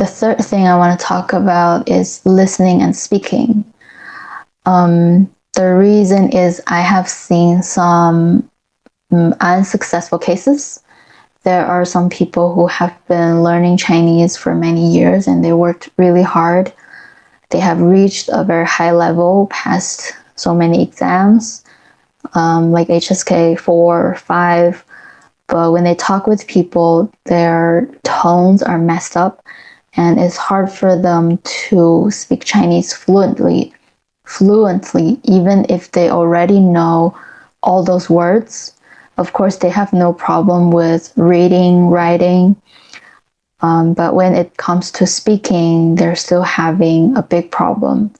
third thing I want to talk about is listening and speaking. The reason is I have seen some unsuccessful cases. There are some people who have been learning Chinese for many years and they worked really hard. They have reached a very high level, passed so many exams, like HSK 4 or 5. But when they talk with people, their tones are messed up and it's hard for them to speak Chinese fluently, even if they already know all those words. Of course, they have no problem with reading, writing, but when it comes to speaking, they're still having a big problem.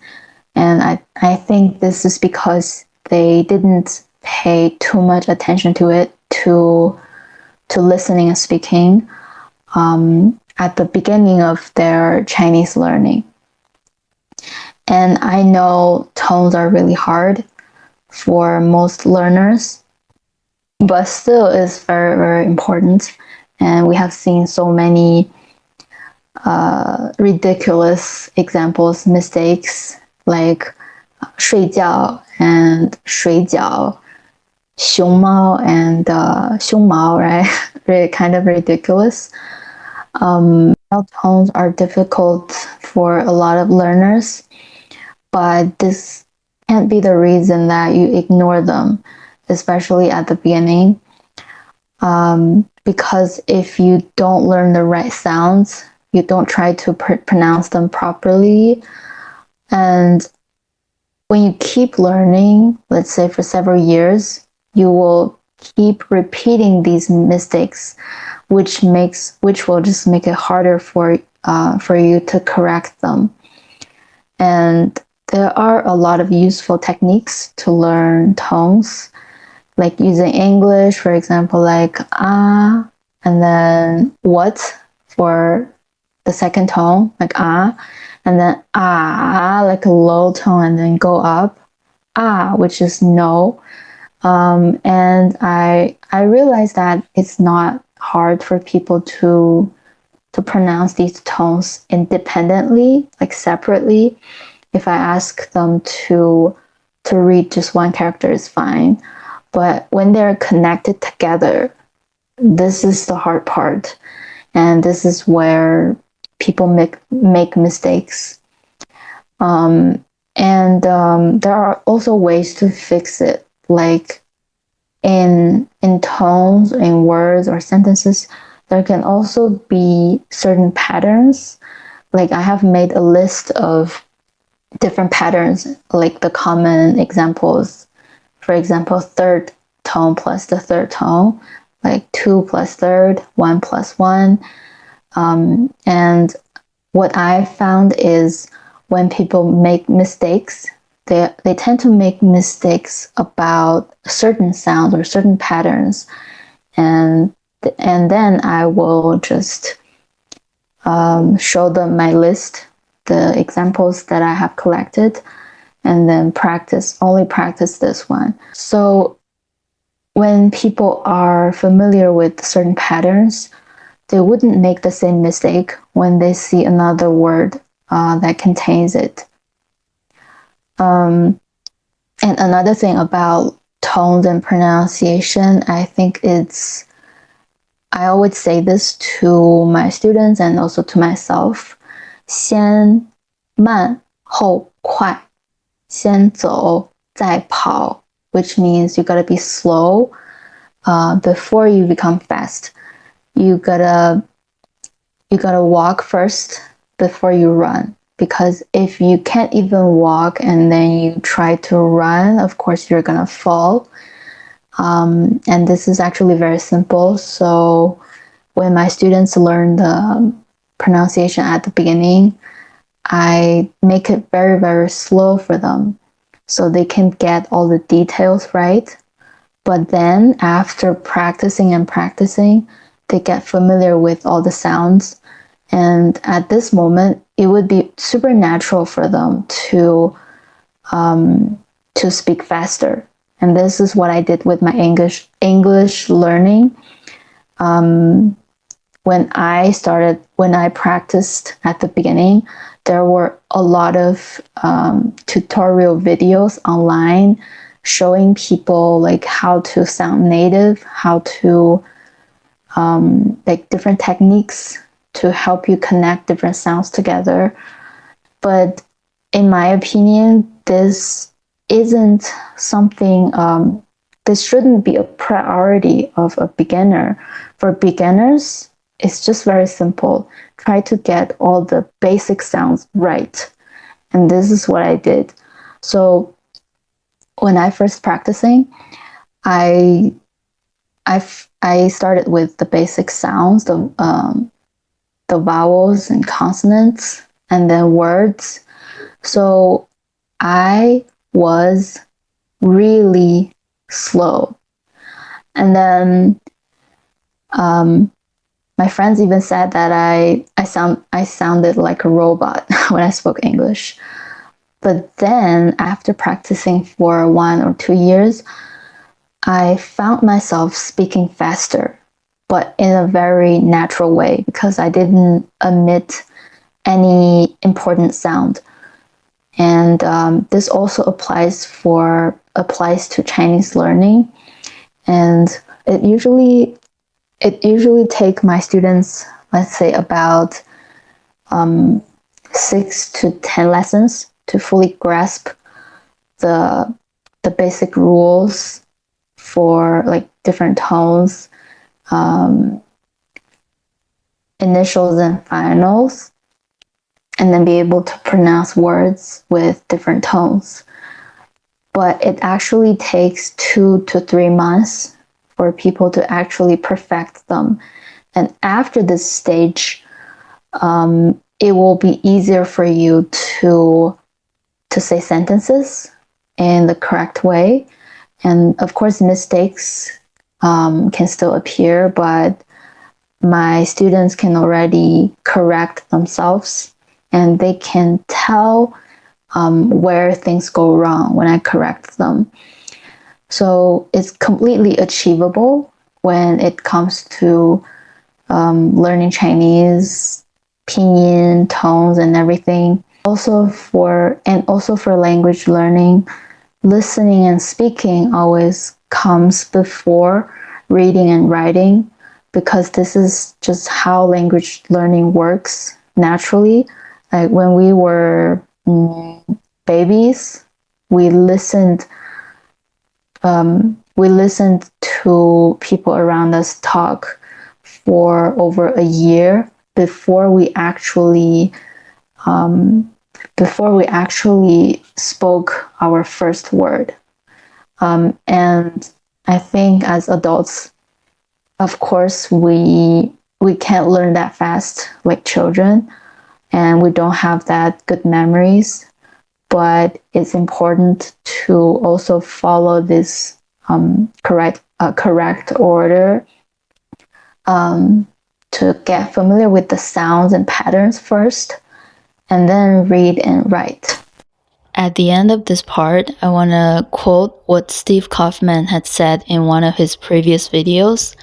And I think this is because they didn't pay too much attention to it, to listening and speaking at the beginning of their Chinese learning. And I know tones are really hard for most learners, but still is very, very important. And we have seen so many ridiculous examples, mistakes, like 睡觉 and 水饺, 熊猫 and 胸毛, right? Really kind of ridiculous. Tones are difficult for a lot of learners, but this can't be the reason that you ignore them, especially at the beginning. Because if you don't learn the right sounds, you don't try to pronounce them properly, and when you keep learning, let's say for several years, you will keep repeating these mistakes, which will just make it harder for you to correct them. And there are a lot of useful techniques to learn tones, like using English, for example, like ah, and then what for the second tone, like ah, and then ah, like a low tone, and then go up, ah, which is no. And I realized that it's not hard for people to pronounce these tones independently, like separately. If I ask them to read just one character, is fine. But when they're connected together, this is the hard part, and this is where people make mistakes. There are also ways to fix it, like in tones, in words or sentences. There can also be certain patterns. Like I have made a list of different patterns, like the common examples. For example, third tone plus the third tone, like 2 plus third, 1 plus 1. And what I found is when people make mistakes, they tend to make mistakes about certain sounds or certain patterns. And then I will just show them my list, the examples that I have collected, and then only practice this one. So when people are familiar with certain patterns, they wouldn't make the same mistake when they see another word that contains it. And another thing about tones and pronunciation, I think I always say this to my students and also to myself. 先慢后快，先走再跑, which means you gotta be slow before you become fast. You gotta walk first before you run, because if you can't even walk and then you try to run, of course you're gonna fall. And this is actually very simple. So when my students learn the pronunciation at the beginning, I make it very, very slow for them so they can get all the details right. But then after practicing and practicing, they get familiar with all the sounds. And at this moment, it would be super natural for them to speak faster. And this is what I did with my English learning. when I practiced at the beginning, there were a lot of tutorial videos online showing people like how to sound native, how to like different techniques to help you connect different sounds together. But in my opinion, this isn't something, this shouldn't be a priority of a beginner. For beginners, it's just very simple. Try to get all the basic sounds right. And this is what I did. So when I first practicing, I started with the basic sounds, the vowels and consonants, and then words. So I was really slow. And then my friends even said that I sounded like a robot when I spoke English. But then after practicing for 1 or 2 years, I found myself speaking faster, but in a very natural way because I didn't omit any important sound. And this also applies to Chinese learning. And it usually take my students, let's say, about 6 to 10 lessons to fully grasp the basic rules for like different tones, initials and finals, and then be able to pronounce words with different tones. But it actually takes 2 to 3 months for people to actually perfect them. And after this stage, it will be easier for you to say sentences in the correct way. And of course, mistakes can still appear, but my students can already correct themselves and they can tell where things go wrong when I correct them. So it's completely achievable when it comes to learning Chinese, pinyin, tones, and everything. Also for language learning, listening and speaking always comes before reading and writing, because this is just how language learning works naturally. Like when we were babies, we listened to people around us talk for over a year before we actually spoke our first word. And I think as adults, of course, we can't learn that fast like children, and we don't have that good memories. But it's important to also follow this correct order, to get familiar with the sounds and patterns first, and then read and write. At the end of this part, I want to quote what Steve Kaufman had said in one of his previous videos.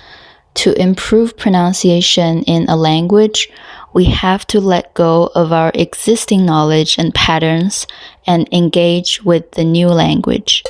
To improve pronunciation in a language, we have to let go of our existing knowledge and patterns and engage with the new language.